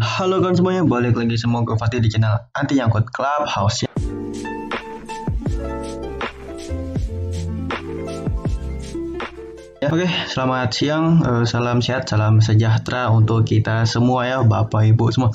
Halo kawan semuanya, balik lagi semua gue Fatih di channel Anti Nyangkut Clubhouse ya. Oke, selamat siang, salam sehat, salam sejahtera untuk kita semua ya, Bapak Ibu semua.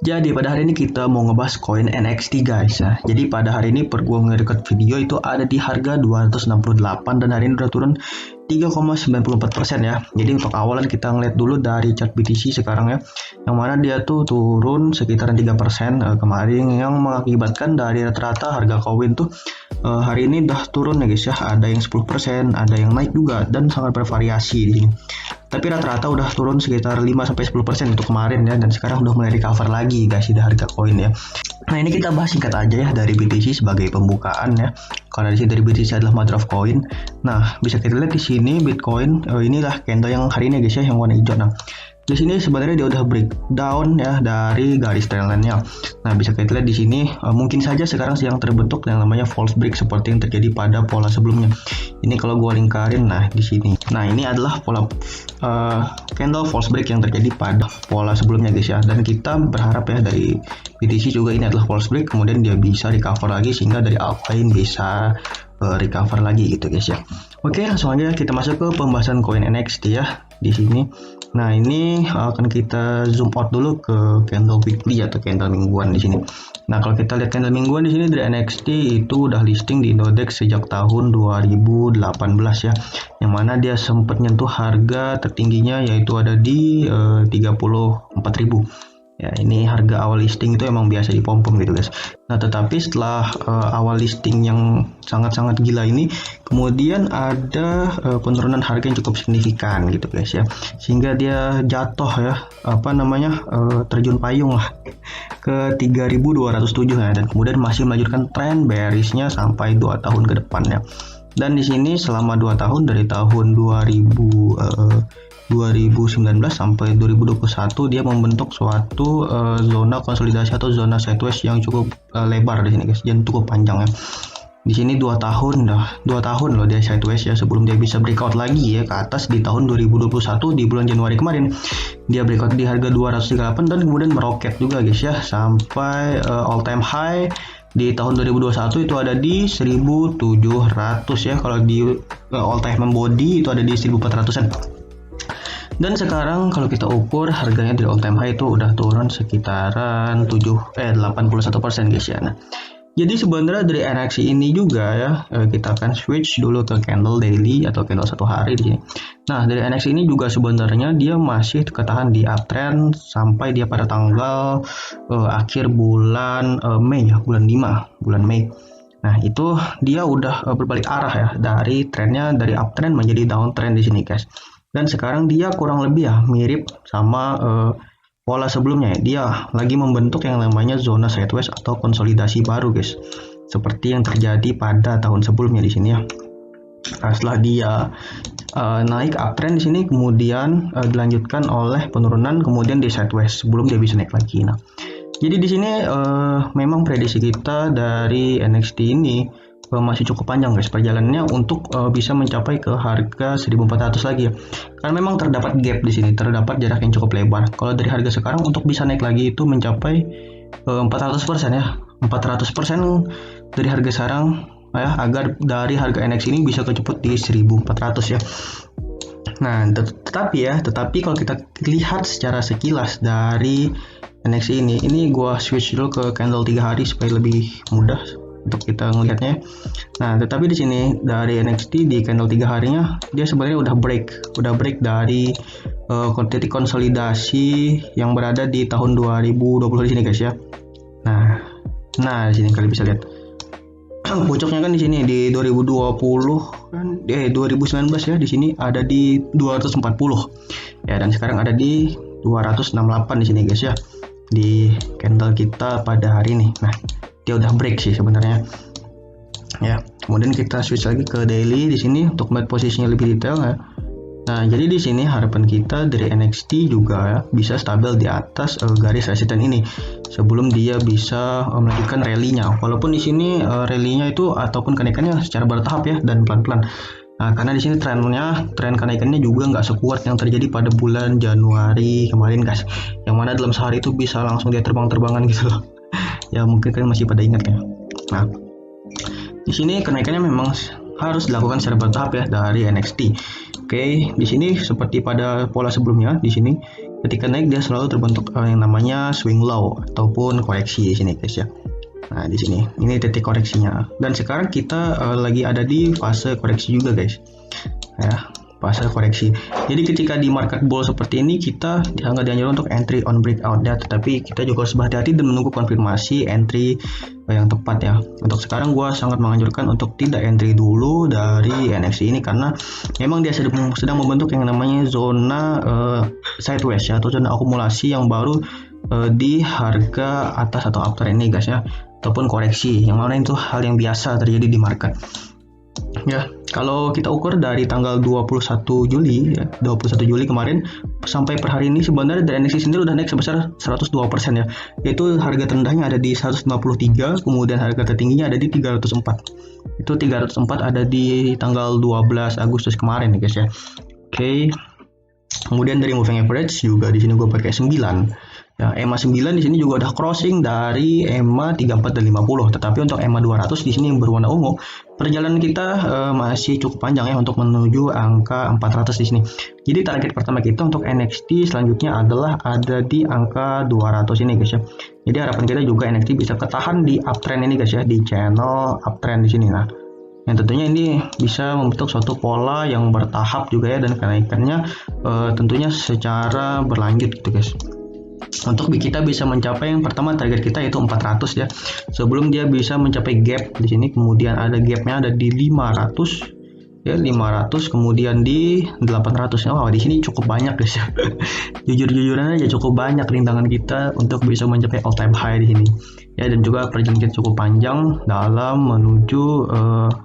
Jadi pada hari ini kita mau ngebahas koin NXT guys ya. Jadi pada hari ini per gua ngerecord video itu ada di harga 268 dan hari ini udah turun 3,94% ya. Jadi untuk awalan kita ngeliat dulu dari chart BTC sekarang ya. Yang mana dia tuh turun sekitaran 3% kemarin, yang mengakibatkan dari rata-rata harga koin tuh hari ini udah turun ya guys ya. Ada yang 10%, ada yang naik juga dan sangat bervariasi di sini. Tapi rata-rata udah turun sekitar 5-10% untuk kemarin ya, dan sekarang udah mulai recover lagi guys di harga koin ya. Nah ini kita bahas singkat aja ya dari BTC sebagai pembukaan ya. Karena di sini dari BTC adalah mother of coin. Nah bisa kita lihat di sini Bitcoin inilah candle yang hari ini guys ya, yang warna hijau. Nah di sini sebenarnya dia udah breakdown ya dari garis trendline-nya. Nah bisa kita lihat di sini mungkin saja sekarang sedang terbentuk yang namanya false break seperti yang terjadi pada pola sebelumnya. Ini kalau gua lingkarin, nah di sini. Nah ini adalah pola candle false break yang terjadi pada pola sebelumnya guys ya. Dan kita berharap ya dari BTC juga ini adalah false break, kemudian dia bisa recover lagi sehingga dari altcoin bisa recover lagi gitu guys ya. Oke, langsung aja kita masuk ke pembahasan koin NXT ya di sini. Nah ini akan kita zoom out dulu ke candle weekly atau candle mingguan di sini. Nah kalau kita lihat candle mingguan di sini dari NXT itu udah listing di Indodex sejak tahun 2018 ya, yang mana dia sempat nyentuh harga tertingginya yaitu ada di 34.000. Ya ini harga awal listing itu emang biasa dipom-pom gitu guys. Nah tetapi setelah awal listing yang sangat-sangat gila ini, kemudian ada penurunan harga yang cukup signifikan gitu guys ya, sehingga dia jatuh ya terjun payung lah ke 3.207 ya, dan kemudian masih melanjutkan tren bearishnya sampai 2 tahun ke depannya. Dan di sini selama 2 tahun dari tahun 2019 sampai 2021 dia membentuk suatu zona konsolidasi atau zona sideways yang cukup lebar di sini guys, dan cukup panjang ya. Di sini 2 tahun loh dia sideways ya, sebelum dia bisa breakout lagi ya ke atas di tahun 2021 di bulan Januari kemarin. Dia breakout di harga 238 dan kemudian meroket juga guys ya sampai all time high di tahun 2021 itu ada di 1.700 ya. Kalau di all time body itu ada di 1.400-an. Dan sekarang kalau kita ukur harganya dari all time high itu udah turun sekitaran 81% guys ya. Nah, jadi sebenarnya dari NXT ini juga ya, kita akan switch dulu ke candle daily atau candle 1 hari di sini. Nah, dari NXT ini juga sebenarnya dia masih ketahan di uptrend sampai dia pada tanggal akhir bulan Mei ya, bulan Mei. Nah, itu dia udah berbalik arah ya dari trennya, dari uptrend menjadi downtrend di sini guys. Dan sekarang dia kurang lebih ya mirip sama pola sebelumnya ya. Dia lagi membentuk yang namanya zona sideways atau konsolidasi baru guys, seperti yang terjadi pada tahun sebelumnya di sini ya. Nah, setelah dia naik uptrend di sini, kemudian dilanjutkan oleh penurunan, kemudian di sideways sebelum dia bisa naik lagi. Nah, jadi di sini memang prediksi kita dari NXT ini masih cukup panjang guys perjalanannya untuk bisa mencapai ke harga 1.400 lagi ya. Karena memang terdapat gap di sini, terdapat jarak yang cukup lebar. Kalau dari harga sekarang untuk bisa naik lagi itu mencapai 400% ya. 400% dari harga sekarang ya, agar dari harga NX ini bisa keceput di 1.400 ya. Nah, tetapi kalau kita lihat secara sekilas dari NXT ini gua switch dulu ke candle 3 hari supaya lebih mudah untuk kita ngelihatnya. Nah, tetapi di sini dari NXT di candle 3 harinya dia sebenarnya udah break dari titik konsolidasi yang berada di tahun 2020 di sini guys ya. Nah di sini kalian bisa lihat pucuknya kan di sini di 2019 ya, di sini ada di 240 ya, dan sekarang ada di 268 di sini guys ya di candle kita pada hari ini. Nah, dia udah break sih sebenarnya ya. Kemudian kita switch lagi ke daily di sini untuk melihat posisinya lebih detail ya. Nah, jadi di sini harapan kita dari NXT juga ya, bisa stabil di atas garis resisten ini sebelum dia bisa melanjutkan rally-nya. Walaupun di sini rally-nya itu ataupun kenaikannya secara bertahap ya dan pelan-pelan. Nah, karena di sini tren kenaikannya juga nggak sekuat yang terjadi pada bulan Januari kemarin guys, yang mana dalam sehari itu bisa langsung dia terbang-terbangan gitu loh. Ya mungkin kalian masih pada ingat ya. Nah, di sini kenaikannya memang harus dilakukan secara bertahap ya dari NXT. Oke, di sini seperti pada pola sebelumnya, di sini ketika naik dia selalu terbentuk yang namanya swing low ataupun koreksi di sini guys ya. Nah, di sini ini titik koreksinya. Dan sekarang kita lagi ada di fase koreksi juga guys. Ya, fase koreksi. Jadi ketika di market bull seperti ini kita sangat dianjurkan untuk entry on breakout ya, tetapi kita juga harus berhati-hati dan menunggu konfirmasi entry yang tepat ya. Untuk sekarang gua sangat menganjurkan untuk tidak entry dulu dari NXT ini karena memang dia sedang membentuk yang namanya zona sideways ya, atau zona akumulasi yang baru di harga atas atau uptrend ini guys ya, ataupun koreksi, yang mana itu hal yang biasa terjadi di market ya. Kalau kita ukur dari tanggal 21 Juli ya, 21 Juli kemarin sampai per hari ini sebenarnya dari NXT sendiri udah naik sebesar 102% ya, yaitu harga terendahnya ada di 153, kemudian harga tertingginya ada di 304. Itu 304 ada di tanggal 12 Agustus kemarin ya guys ya. Oke. Kemudian dari moving average juga di sini gue pakai 9. Ya, EMA 9 di sini juga udah crossing dari EMA 34 dan 50. Tetapi untuk EMA 200 di sini yang berwarna ungu, perjalanan kita masih cukup panjang ya untuk menuju angka 400 di sini. Jadi target pertama kita untuk NXT selanjutnya adalah ada di angka 200 ini guys ya. Jadi harapan kita juga NXT bisa ketahan di uptrend ini guys ya, di channel uptrend di sini. Nah, yang tentunya ini bisa membentuk suatu pola yang bertahap juga ya, dan kenaikannya tentunya secara berlanjut gitu guys. Untuk kita bisa mencapai yang pertama target kita yaitu 400 ya. Sebelum dia bisa mencapai gap di sini, kemudian ada gapnya ada di 500 ya, 500 kemudian di 800. Oh, di sini cukup banyak guys ya. Jujur-jujuran aja cukup banyak rintangan kita untuk bisa mencapai all time high di sini. Ya, dan juga perjalanan kita cukup panjang dalam menuju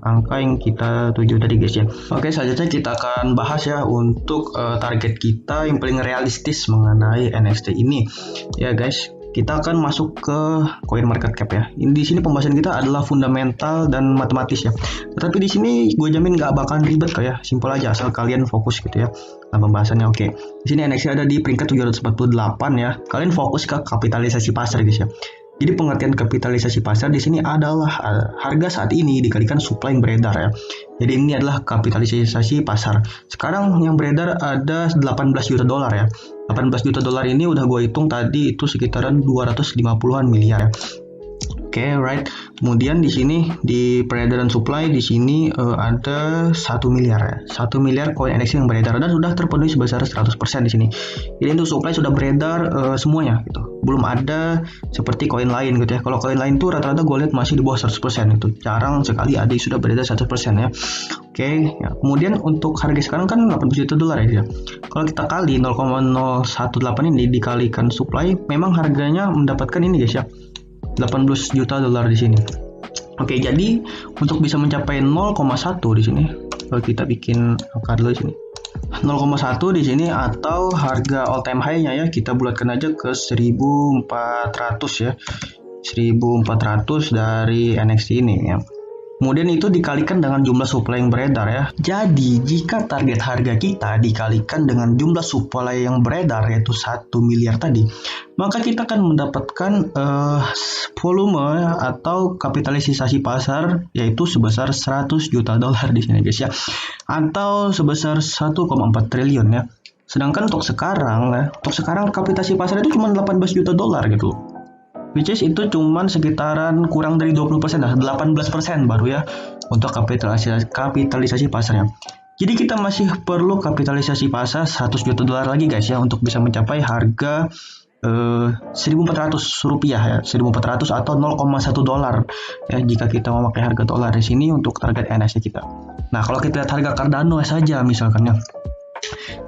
angka yang kita tuju tadi guys ya. Oke, selanjutnya kita akan bahas ya untuk target kita yang paling realistis mengenai NXT ini. Ya guys, kita akan masuk ke coin market cap ya. Ini di sini pembahasan kita adalah fundamental dan matematis ya. Tetapi di sini gue jamin nggak bakalan ribet kayak, simpel aja asal kalian fokus gitu ya. Nah, pembahasannya oke. Di sini NXT ada di peringkat 748 ya. Kalian fokus ke kapitalisasi pasar guys ya. Jadi pengertian kapitalisasi pasar di sini adalah harga saat ini dikalikan supply yang beredar ya. Jadi ini adalah kapitalisasi pasar. Sekarang yang beredar ada 18 juta dolar ya. 18 juta dolar ini udah gue hitung tadi itu sekitaran 250-an miliar ya. Oke, right. Kemudian di sini di peredaran supply di sini ada 1 miliar ya. 1 miliar koin NXT yang beredar dan sudah terpenuhi sebesar 100% di sini. Jadi untuk supply sudah beredar semuanya gitu. Belum ada seperti koin lain gitu ya. Kalau koin lain tuh rata-rata gue lihat masih di bawah 100% itu. Jarang sekali ada yang sudah beredar 100% ya. Oke, ya. Kemudian untuk harga sekarang kan 80 juta dolar ya. Kalau kita kali 0,018 ini dikalikan supply, memang harganya mendapatkan ini guys ya. 18 juta dolar di sini. Oke, jadi untuk bisa mencapai 0,1 di sini, kalau kita bikin angka dulu di sini. 0,1 di sini atau harga all time high-nya ya, kita bulatkan aja ke 1400 ya. 1400 dari NXT ini ya. Kemudian itu dikalikan dengan jumlah supply yang beredar ya. Jadi jika target harga kita dikalikan dengan jumlah supply yang beredar yaitu 1 miliar tadi, maka kita akan mendapatkan volume atau kapitalisasi pasar yaitu sebesar 100 juta dolar di sini guys ya. Atau sebesar 1,4 triliun ya. Sedangkan untuk sekarang kapitalisasi pasar itu cuma 18 juta dolar gitu. Which is itu cuman sekitaran kurang dari 20% lah, 18% baru ya untuk kapitalisasi pasarnya. Jadi kita masih perlu kapitalisasi pasar 100 juta dolar lagi guys ya untuk bisa mencapai harga 1.400 rupiah ya, 1.400 atau 0,1 dolar ya jika kita memakai harga dolar di sini untuk target NXT kita. Nah, kalau kita lihat harga Cardano saja misalkan ya.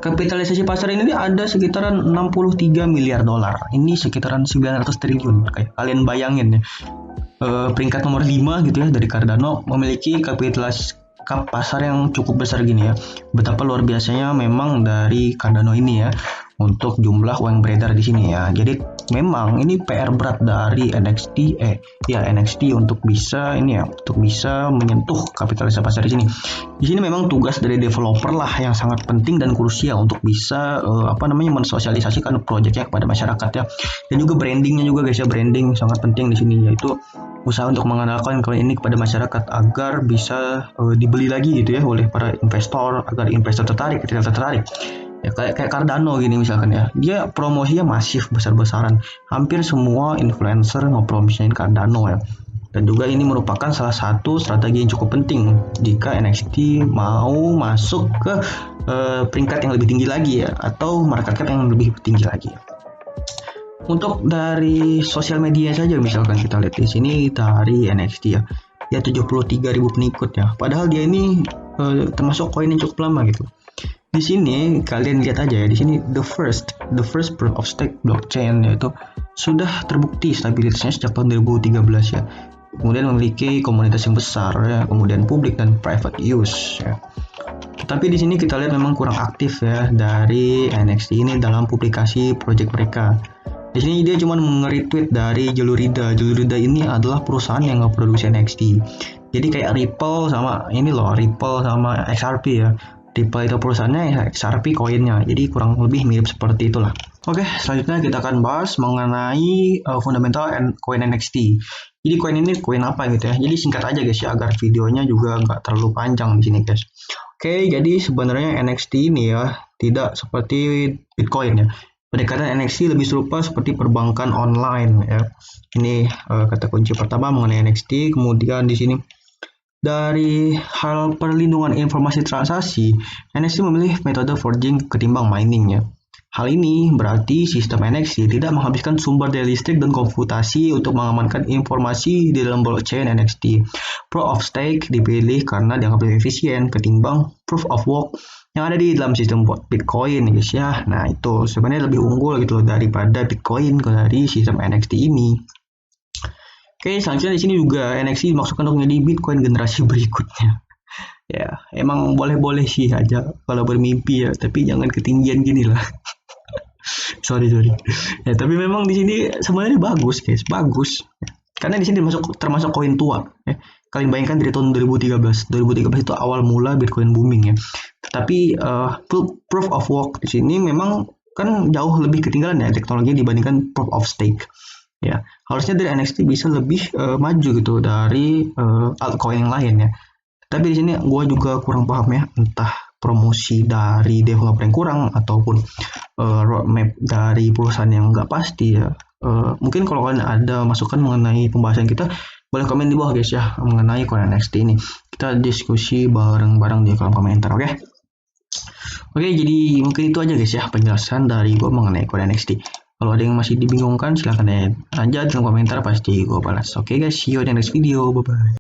Kapitalisasi pasar ini ada sekitaran 63 miliar dolar. Ini sekitaran 900 triliun. Kayak kalian bayangin ya. Peringkat nomor 5 gitu ya dari Cardano memiliki kapitalisasi pasar yang cukup besar gini ya. Betapa luar biasanya memang dari Cardano ini ya untuk jumlah uang beredar di sini ya. Jadi memang ini PR berat dari NXT untuk bisa menyentuh kapitalisasi pasar di sini. Di sini memang tugas dari developer lah yang sangat penting dan krusial untuk bisa mensosialisasikan proyeknya kepada masyarakat ya. Dan juga brandingnya juga guys ya, branding sangat penting di sini, yaitu usaha untuk mengenalkan coin ini kepada masyarakat agar bisa dibeli lagi gitu ya oleh para investor, agar investor tertarik ya, kayak Cardano gini misalkan ya, dia promosinya masif besar-besaran, hampir semua influencer ngepromosiin Cardano ya. Dan juga ini merupakan salah satu strategi yang cukup penting jika NXT mau masuk ke peringkat yang lebih tinggi lagi ya, atau market cap yang lebih tinggi lagi. Untuk dari sosial media saja misalkan kita lihat di sini dari NXT ya, 73.000 pengikut ya. Padahal dia ini termasuk koin yang cukup lama gitu. Di sini kalian lihat aja ya, di sini the first proof of stake blockchain, yaitu sudah terbukti stabilitasnya sejak tahun 2013 ya. Kemudian memiliki komunitas yang besar ya, kemudian public dan private use ya. Tapi di sini kita lihat memang kurang aktif ya dari NXT ini dalam publikasi project mereka. Di sini dia cuma nge-retweet dari Jelurida. Jelurida ini adalah perusahaan yang nge-produksi NXT. Jadi kayak Ripple sama XRP ya. Ripple itu perusahaannya ya, XRP koinnya, jadi kurang lebih mirip seperti itulah. Oke, selanjutnya kita akan bahas mengenai fundamental koin NXT. Jadi koin ini koin apa gitu ya, jadi singkat aja guys ya, agar videonya juga nggak terlalu panjang di sini guys. Oke, jadi sebenarnya NXT ini ya tidak seperti Bitcoin ya. Pendekatan NXT lebih serupa seperti perbankan online ya. Ini kata kunci pertama mengenai NXT. Kemudian di sini dari hal perlindungan informasi transaksi, NXT memilih metode forging ketimbang mining ya. Hal ini berarti sistem NXT tidak menghabiskan sumber daya listrik dan komputasi untuk mengamankan informasi di dalam blockchain NXT. Proof of stake dipilih karena dianggap lebih efisien ketimbang proof of work yang ada di dalam sistem Bitcoin guys ya. Nah itu sebenarnya lebih unggul gitu daripada Bitcoin dari sistem NXT ini. Oke, selanjutnya di sini juga NXT dimaksudkan untuk menjadi Bitcoin generasi berikutnya. Ya, emang boleh-boleh sih aja kalau bermimpi ya, tapi jangan ketinggian gini lah. sorry. Ya, tapi memang di sini sebenarnya bagus, guys, bagus. Ya, karena di sini termasuk koin tua. Ya. Kalian bayangkan dari tahun 2013 itu awal mula Bitcoin booming ya. Tetapi proof of work di sini memang kan jauh lebih ketinggalan ya teknologinya dibandingkan proof of stake. Ya, harusnya dari NXT bisa lebih maju gitu dari altcoin yang lain ya. Tapi di sini gue juga kurang paham ya, entah promosi dari developer yang kurang ataupun roadmap dari perusahaan yang nggak pasti ya. Mungkin kalau kalian ada masukan mengenai pembahasan kita, boleh komen di bawah guys ya mengenai koin NXT ini. Kita diskusi bareng-bareng di kolom komentar, oke? Oke, jadi mungkin itu aja guys ya penjelasan dari gue mengenai koin NXT. Kalau ada yang masih dibingungkan silahkan aja di komentar, pasti gue balas. Oke guys, see you in the next video. Bye-bye.